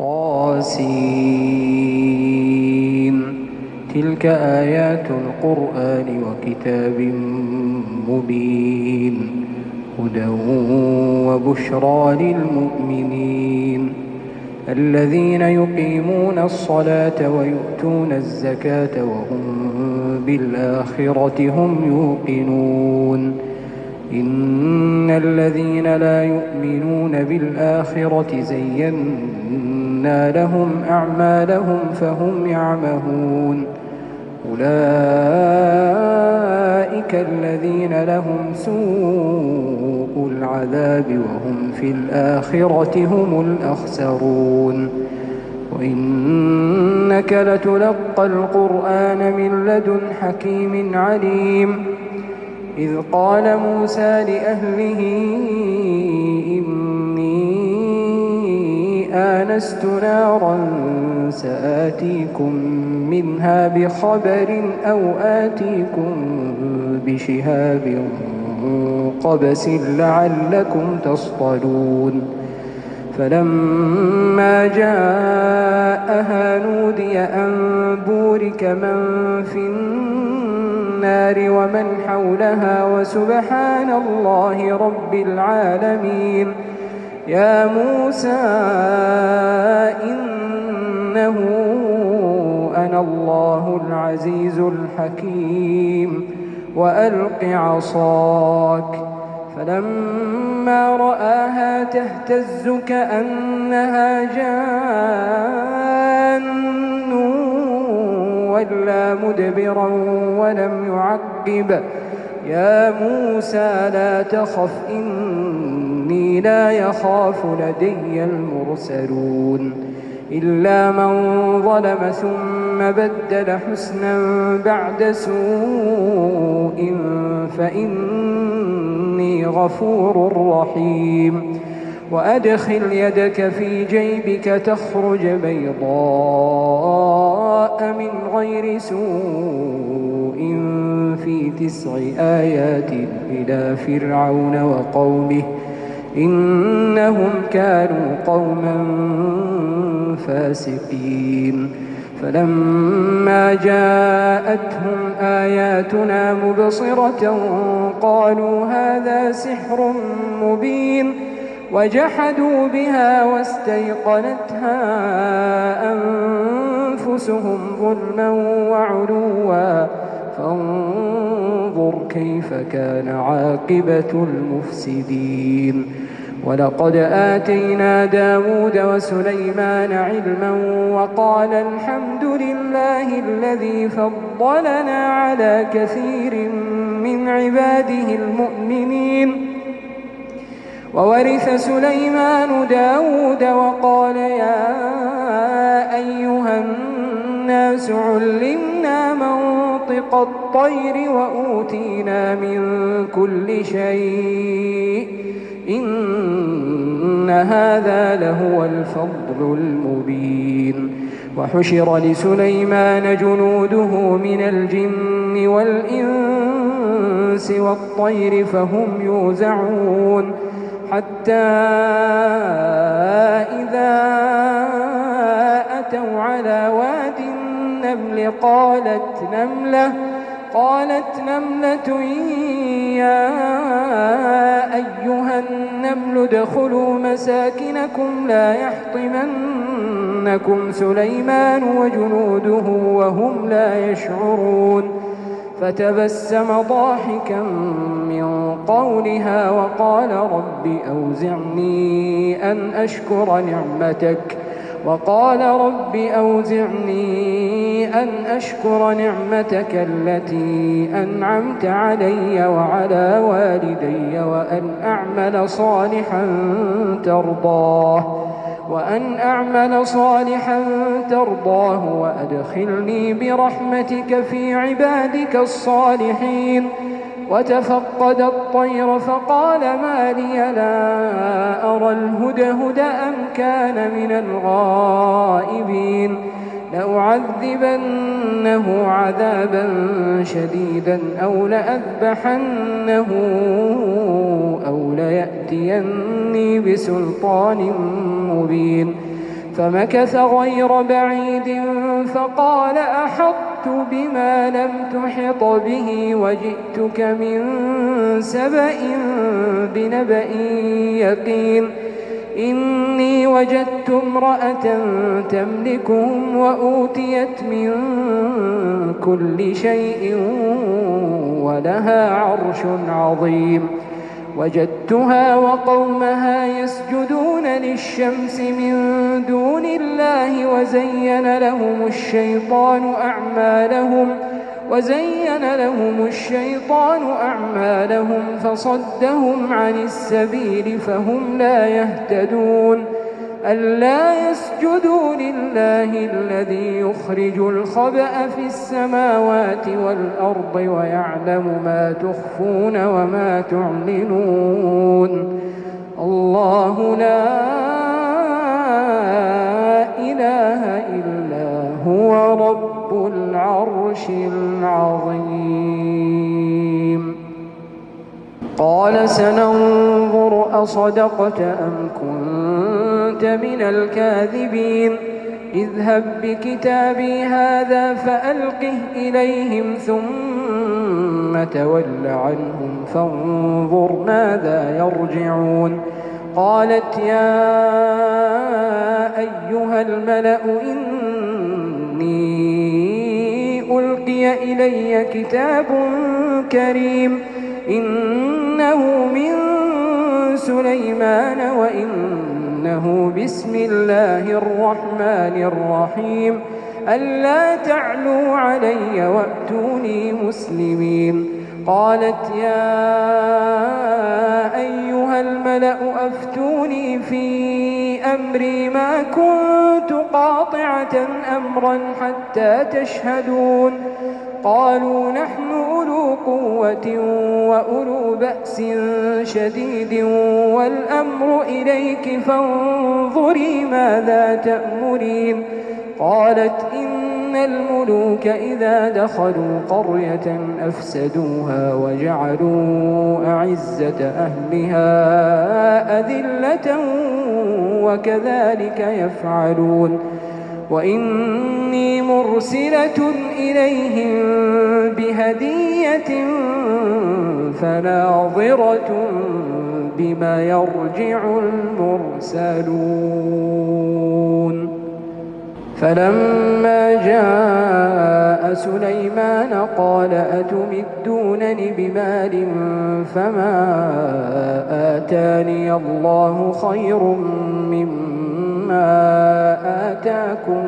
طاسين. تلك آيات القرآن وكتاب مبين، هدى وبشرى للمؤمنين الذين يقيمون الصلاة ويؤتون الزكاة وهم بالآخرة هم يوقنون. إن الذين لا يؤمنون بالآخرة زينا لهم أعمالهم فهم يعمهون. أولئك الذين لهم سوء العذاب وهم في الآخرة هم الأخسرون. وإنك لتلقى القرآن من لدن حكيم عليم. إذ قال موسى لأهله إني آنست نارا سآتيكم منها بخبر أو آتيكم بشهاب قبس لعلكم تصطلون. فلما جاءها نودي أن بورك من في النار ومن حولها وسبحان الله رب العالمين. يا موسى إنه أنا الله العزيز الحكيم وألق عصاك. فلما رآها تهتز كأنها جان ولا مدبرا ولم يعقب. يا موسى لا تخف إني لا يخاف لدي المرسلون. إلا من ظلم ثم بدل حسنا بعد سوء فإني غفور رحيم. وأدخل يدك في جيبك تخرج بيضاء من غير سوء في 9 آيات إلى فرعون وقومه إنهم كانوا قوما فاسقين. فلما جاءتهم آياتنا مبصرة قالوا هذا سحر مبين وجحدوا بها واستيقنتها أنفسهم ظلما وعلوا فانظر كيف كان عاقبة المفسدين. ولقد آتينا داود وسليمان علما وقال الحمد لله الذي فضلنا على كثير من عباده المؤمنين. وورث سليمان داود وقال يا أيها الناس علمنا منطق الطير وأوتينا من كل شيء إن هذا لهو الفضل المبين. وحشر لسليمان جنوده من الجن والإنس والطير فهم يوزعون حتى إذا أتوا على واد النمل قالت نملة يا أيها النمل ادخلوا مساكنكم لا يحطمنكم سليمان وجنوده وهم لا يشعرون. فتبسم ضاحكا من قولها وقال رب أوزعني أن أشكر نعمتك التي أنعمت علي وعلى والدي وأن أعمل صالحا ترضاه وأدخلني برحمتك في عبادك الصالحين. وتفقد الطير فقال ما لي لا أرى الهدهد أم كان من الغائبين. لأعذبنه عذابا شديدا أو لأذبحنه أو ليأتيني بسلطان مبين. فمكث غير بعيد فقال أحطت بما لم تحط به وجئتك من سبأ بنبأ يقين إني وجدت امرأة تملكهم وأوتيت من كل شيء ولها عرش عظيم وجدتها وقومها يسجدون للشمس من دون الله وزين لهم الشيطان أعمالهم فصدهم عن السبيل فهم لا يهتدون ألا يسجدوا لله الذي يخرج الخبأ في السماوات والأرض ويعلم ما تخفون وما تعلنون الله لا إله إلا هو رب العرش العظيم قال سننظر أصدقت أم كنت من الكاذبين اذهب بكتابي هذا فألقه إليهم ثم تول عنهم فانظر ماذا يرجعون قالت يا أيها الملأ إني ألقي إلي كتاب كريم إنه من سليمان وإنه بسم الله الرحمن الرحيم ألا تعلوا علي وأتوني مسلمين قالت يا أيها الملأ أفتوني في أمري ما كنت قاطعة أمرا حتى تشهدون قالوا نحن أولو قوة وأولو بأس شديد والأمر إليك فانظري ماذا تأمرين قالت إن الملوك إذا دخلوا قرية أفسدوها وجعلوا أعزة أهلها أذلة وكذلك يفعلون وإني مرسلة إليهم بهدية فناظرة بما يرجع المرسلون فلما جاء سليمان قال أتمدونني بمال فما آتاني الله خير مما آتاكم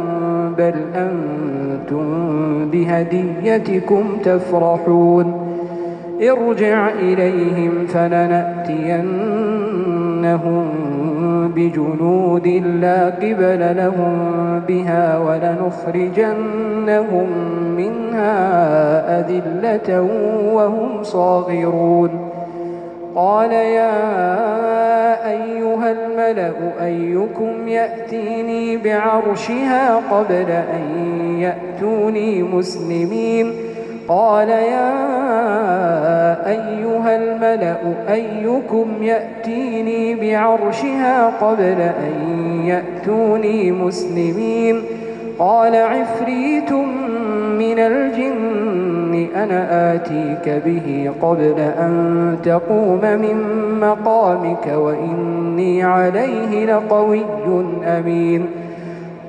بل أنتم بهديتكم تفرحون ارجع إليهم فلنأتينهم بجنود لا قبل لهم بها ولنخرجنهم منها أذلة وهم صاغرون قال يا أيها الملأ أيكم يأتيني بعرشها قبل أن يأتوني مسلمين قال يا أيها الملأ أيكم يأتيني بعرشها قبل أن يأتوني مسلمين قال عفريت من الجن أنا آتيك به قبل أن تقوم من مقامك وإني عليه لقوي أمين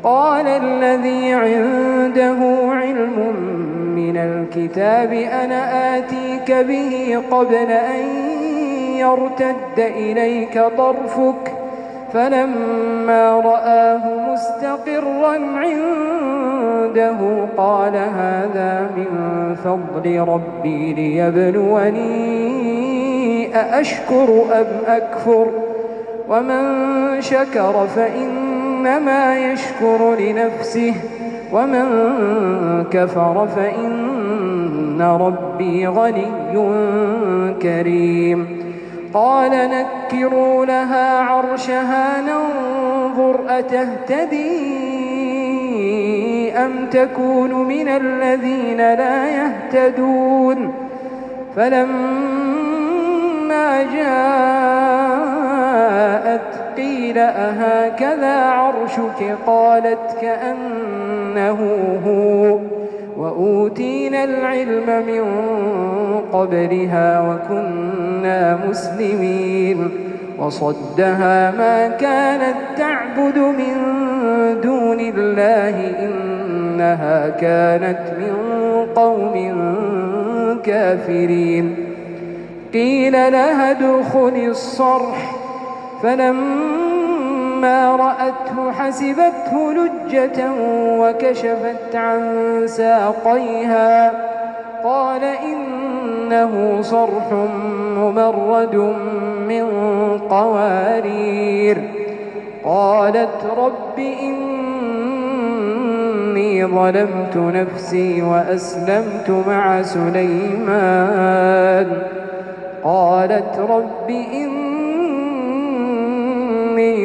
قال الذي عنده علم من الكتاب أنا آتيك به قبل أن يرتد إليك طرفك فلما رآه مستقرا عنده قال هذا من فضل ربي ليبلوني أأشكر أم أكفر ومن شكر فإنما يشكر لنفسه ومن كفر فإن ربي غني كريم قال نكروا لها عرشها ننظر أتهتدي أم تكون من الذين لا يهتدون فلما جاءت قيل قيل أهكذا عرشك قالت كأنه هو وأوتينا العلم من قبلها وكنا مسلمين وصدها ما كانت تعبد من دون الله إنها كانت من قوم كافرين قيل لها ادخلي الصرح فلما رأته حسبته لجة وكشفت عن ساقيها قال إنه صرح ممرد من قوارير قالت رب إني ظلمت نفسي وأسلمت مع سليمان قالت رب إني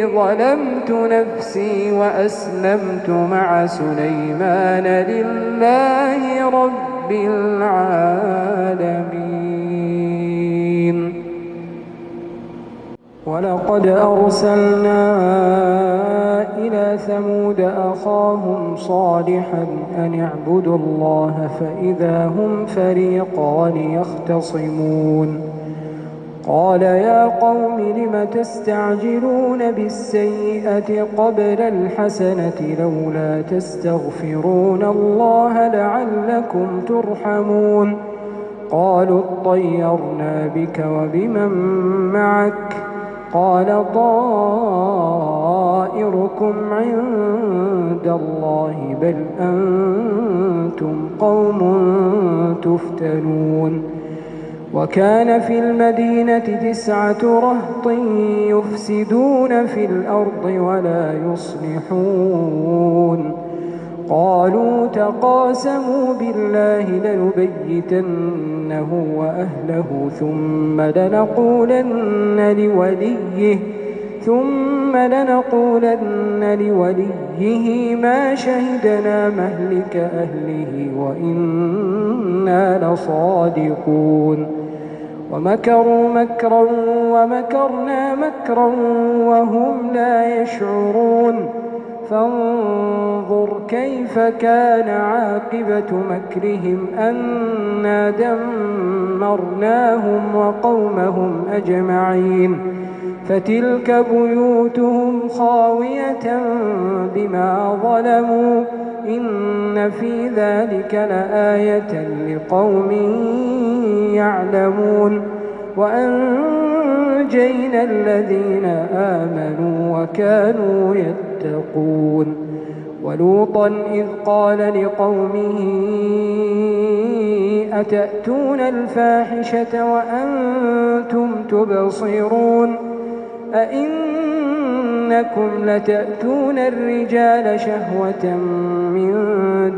ظلمت نفسي وأسلمت مع سليمان لله رب العالمين ولقد أرسلنا إلى ثمود أخاهم صالحا أن اعبدوا الله فإذا هم فريقان يختصمون قال يا قوم لم تستعجلون بالسيئة قبل الحسنة لولا تستغفرون الله لعلكم ترحمون قالوا اطيرنا بك وبمن معك قال طائركم عند الله بل أنتم قوم تفتنون وكان في المدينة 9 رهط يفسدون في الأرض ولا يصلحون قالوا تقاسموا بالله لنبيتنه وأهله ثم لنقولن لوليه ما شهدنا مهلك أهله وإنا لصادقون ومكروا مكرا ومكرنا مكرا وهم لا يشعرون فانظر كيف كان عاقبة مكرهم أنا دمرناهم وقومهم أجمعين فتلك بيوتهم خاوية بما ظلموا إن في ذلك لآية لقوم يعلمون وأنجينا الذين آمنوا وكانوا يتقون ولوطا إذ قال لقومه أتأتون الفاحشة وأنتم تبصرون أئنكم لتأتون الرجال شهوة من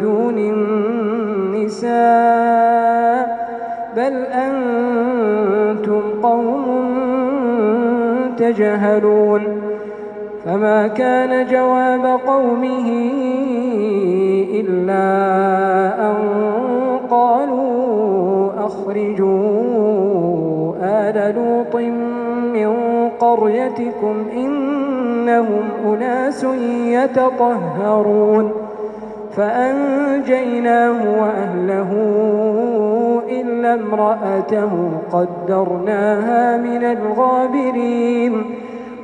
دون النساء بل أنتم قوم تجهلون فما كان جواب قومه إلا أن قالوا أخرجوا آل لوط من قريتكم إنهم أناس يتطهرون فأنجيناه وأهله إلا امرأته قدرناها من الغابرين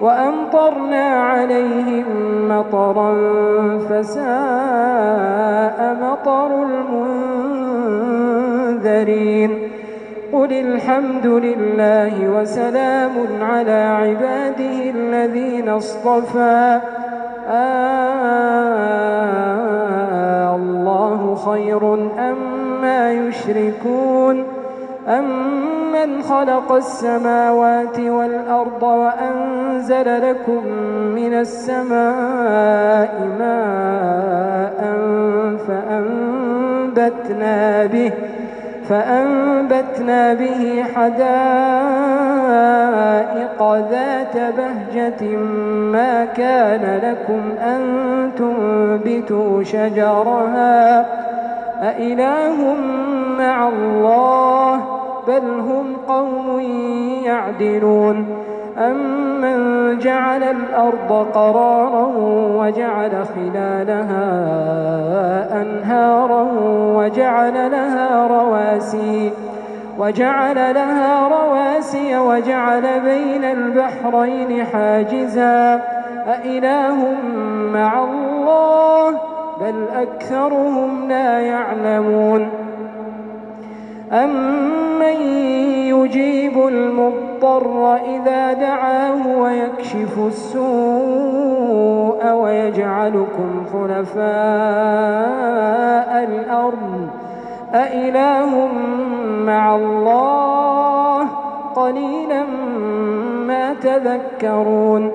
وأمطرنا عليهم مطرا فساء مطر المنذرين قل الحمد لله وسلام على عباده الذين اصطفى الله خير أما يشركون أمن خلق السماوات والأرض وأنزل لكم من السماء ماء فأنبتنا به حدائق ذات بهجة ما كان لكم أن تنبتوا شجرها أإله مع الله بل هم قوم يعدلون أَمَّنْ جَعَلَ الْأَرْضَ قَرَارًا أَنْهَارًا وَجَعَلَ لَهَا رواسي وَجَعَلَ بَيْنَ الْبَحْرَيْنِ حَاجِزًا أَإِلَٰهٌ مَّعَ اللَّهِ بَلْ أَكْثَرُهُمْ لَا يَعْلَمُونَ أَمَّن يُجِيبُ الْمُضْطَرَّ إِذَا دَعَاهُ وَيَكْشِفُ السُّوءَ وَيَجْعَلُكُمْ خُلَفَاءَ الْأَرْضِ أَإِلَٰهٌ مَّعَ اللَّهِ قَلِيلًا مَّا تَذَكَّرُونَ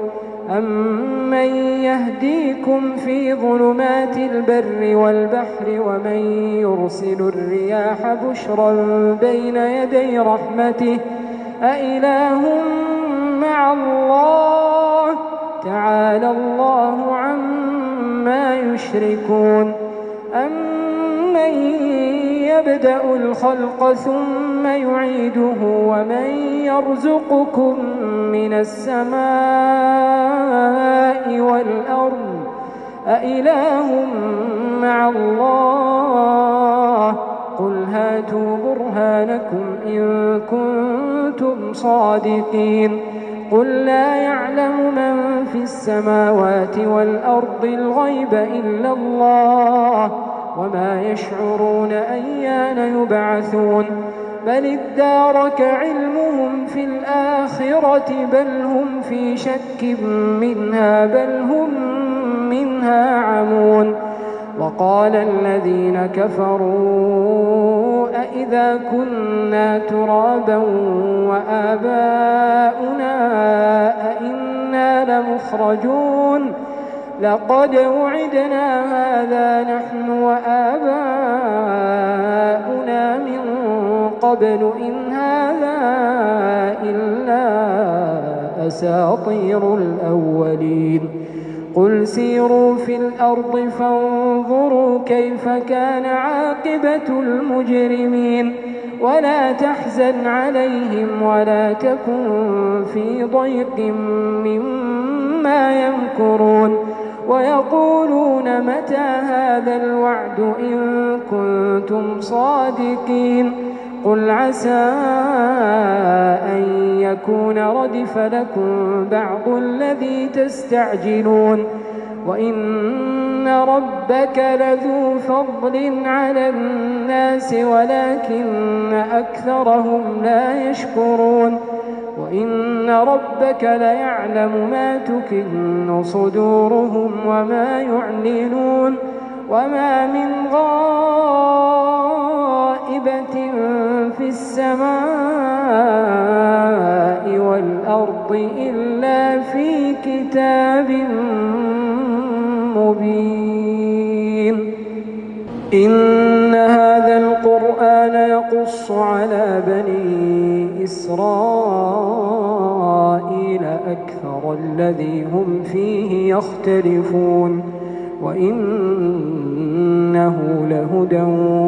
أَمَّن يَهْدِيكُمْ فِي ظُلُمَاتِ الْبَرِّ وَالْبَحْرِ وَمَن يُرْسِلُ الرِّيَاحَ بُشْرًا بَيْنَ يَدَيْ رَحْمَتِهِ أَإِلَٰهٌ مَّعَ اللَّهِ تَعَالَى اللَّهُ عَمَّا يُشْرِكُونَ أَمَّن يَبْدَأُ الْخَلْقَ ثُمَّ يُعِيدُهُ وَمَن يَرْزُقُكُم مِّنَ السَّمَاءِ وَالْأَرْضِ أَإِلَٰهٌ مَّعَ اللَّهِ قُلْ هَاتُوا بُرْهَانَكُمْ إِن كُنتُمْ صَادِقِينَ قُل لا يَعْلَمُ مَن فِي السَّمَاوَاتِ وَالْأَرْضِ الْغَيْبَ إِلَّا اللَّهُ وَمَا يَشْعُرُونَ أَيَّانَ يُبْعَثُونَ بَلِ ادَّارَكَ عِلْمُهُمْ فِي الْآخِرَةِ بَلْ هُمْ فِي شَكٍّ مِّنْهَا بَلْ هُم مِّنْهَا عَمُونَ وَقَالَ الَّذِينَ كَفَرُوا أَإِذَا كُنَّا تُرَابًا وَآبَاؤُنَا أَإِنَّا لَمُخْرَجُونَ لَقَدْ وُعِدْنَا هَٰذَا نَحْنُ وَآبَاؤُنَا مِن قَبْلُ إِنْ هَٰذَا إِلَّا أَسَاطِيرُ الْأَوَّلِينَ قُلْ سِيرُوا فِي الْأَرْضِ فَانظُرُوا كَيْفَ كَانَ عَاقِبَةُ الْمُجْرِمِينَ وَلَا تَحْزَنْ عَلَيْهِمْ وَلَا تَكُن فِي ضَيْقٍ مِّمَّا يَمْكُرُونَ وَيَقُولُونَ مَتَىٰ هَٰذَا الْوَعْدُ إِن كُنتُمْ صَادِقِينَ قُلْ عَسَىٰ أَن يَكُونَ رَدِفَ لَكُم بَعْضُ الَّذِي تَسْتَعْجِلُونَ وَإِنَّ رَبَّكَ لَذُو فَضْلٍ عَلَى النَّاسِ وَلَٰكِنَّ أَكْثَرَهُمْ لَا يَشْكُرُونَ وَإِنَّ رَبَّكَ لَيَعْلَمُ مَا تُكِنُّ صُدُورُهُمْ وَمَا يُعْلِنُونَ وَمَا مِنْ غَائِبَةٍ فِي السَّمَاءِ وَالْأَرْضِ إِلَّا فِي كِتَابٍ مُّبِينٍ إِنَّ هَٰذَا الْقُرْآنَ يَقُصُّ عَلَىٰ بَنِي إِسْرَائِيلَ أَكْثَرَ الَّذِي هُمْ فِيهِ يَخْتَلِفُونَ وَإِنَّهُ لَهُدًى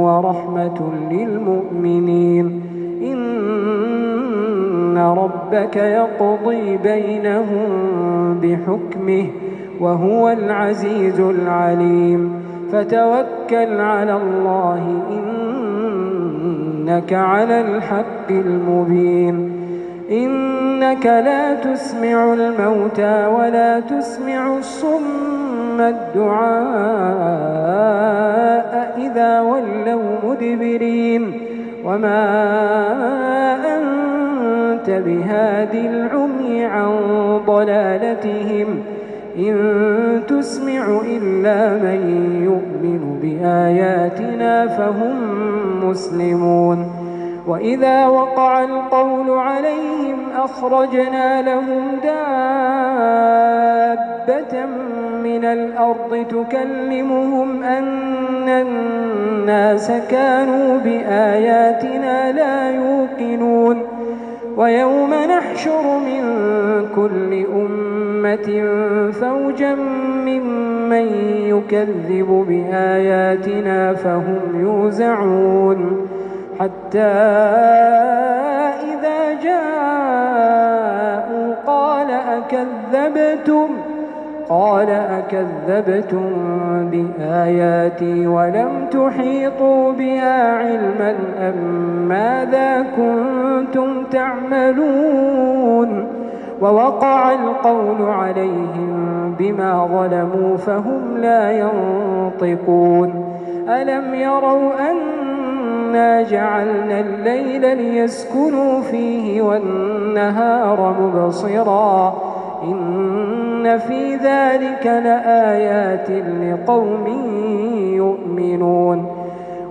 وَرَحْمَةٌ لِّلْمُؤْمِنِينَ إِنَّ رَبَّكَ يَقْضِي بَيْنَهُم بِحُكْمِهِ وَهُوَ الْعَزِيزُ الْعَلِيمُ فَتَوَكَّلْ عَلَى اللَّهِ إِنَّكَ عَلَى الْحَقِّ الْمُبِينِ إِنَّكَ لَا تُسْمِعُ الْمَوْتَىٰ وَلَا تُسْمِعُ الصُّمَّ الدُّعَاءَ إِذَا وَلَّوْا مُدْبِرِينَ وَمَا أَنتَ بِهَادِ الْعُمْيِ عَن ضَلَالَتِهِمْ إِن تُسْمِعُ إِلَّا مَن يُؤْمِنُ بِآيَاتِنَا فَهُم مُّسْلِمُونَ وَإِذَا وَقَعَ الْقَوْلُ عَلَيْهِمْ أَخْرَجْنَا لَهُمْ دَابَّةً مِّنَ الْأَرْضِ تُكَلِّمُهُمْ أَنَّ النَّاسَ كَانُوا بِآيَاتِنَا لَا يُوقِنُونَ وَيَوْمَ نَحْشُرُ مِن كُلِّ أُمَّةٍ فَوْجًا مِّمَّن يُكَذِّبُ بِآيَاتِنَا فَهُمْ يُوزَعُونَ حَتَّىٰ إِذَا جَاءُوا قَالُوا أكذبتم بآياتي ولم تحيطوا بها علما أم ماذا كنتم تعملون ووقع القول عليهم بما ظلموا فهم لا ينطقون ألم يروا أنا جعلنا الليل ليسكنوا فيه والنهار مبصرا إن في ذلك لآيات لقوم يؤمنون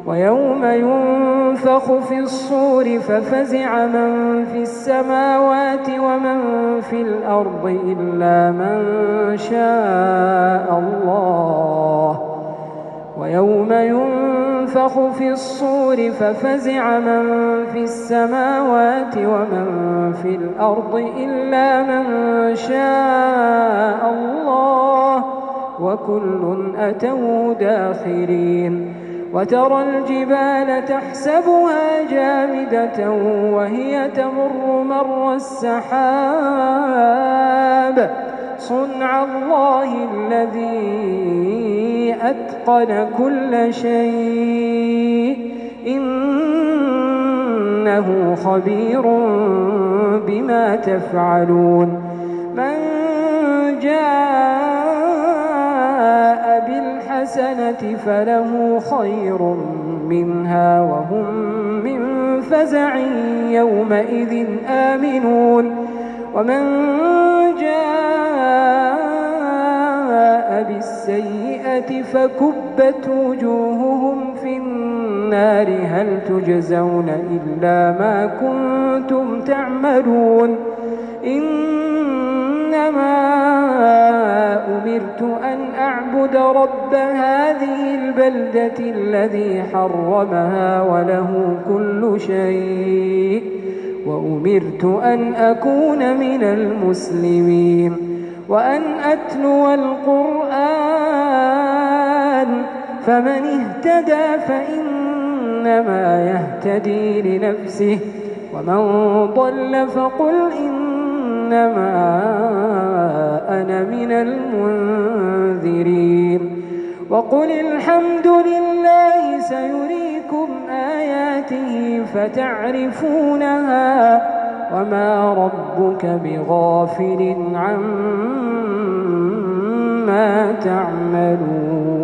ويوم ينفخ في الصور ففزع من في السماوات ومن في الأرض إلا من شاء الله ويوم ينفخ في الصور ففزع من في السماوات ومن في الأرض إلا من شاء الله وكل أتوا داخرين وترى الجبال تحسبها جامدة وهي تمر مر السحاب صنع الله الذي أتقن كل شيء إنه خبير بما تفعلون من جاء بالحسنة فله خير منها وهم من فزع يومئذ آمنون ومن جاء بالسيئة فكبت وجوههم في النار هل تجزون إلا ما كنتم تعملون إنما أمرت أن أعبد رب هذه البلدة الذي حرمها وله كل شيء وأمرت أن أكون من المسلمين وأن أتلو القرآن فمن اهتدى فإنما يهتدي لنفسه ومن ضل فقل إنما أنا من المنذرين وقل الحمد لله سيريكم آياته فتعرفونها وما ربك بغافل عما تعملون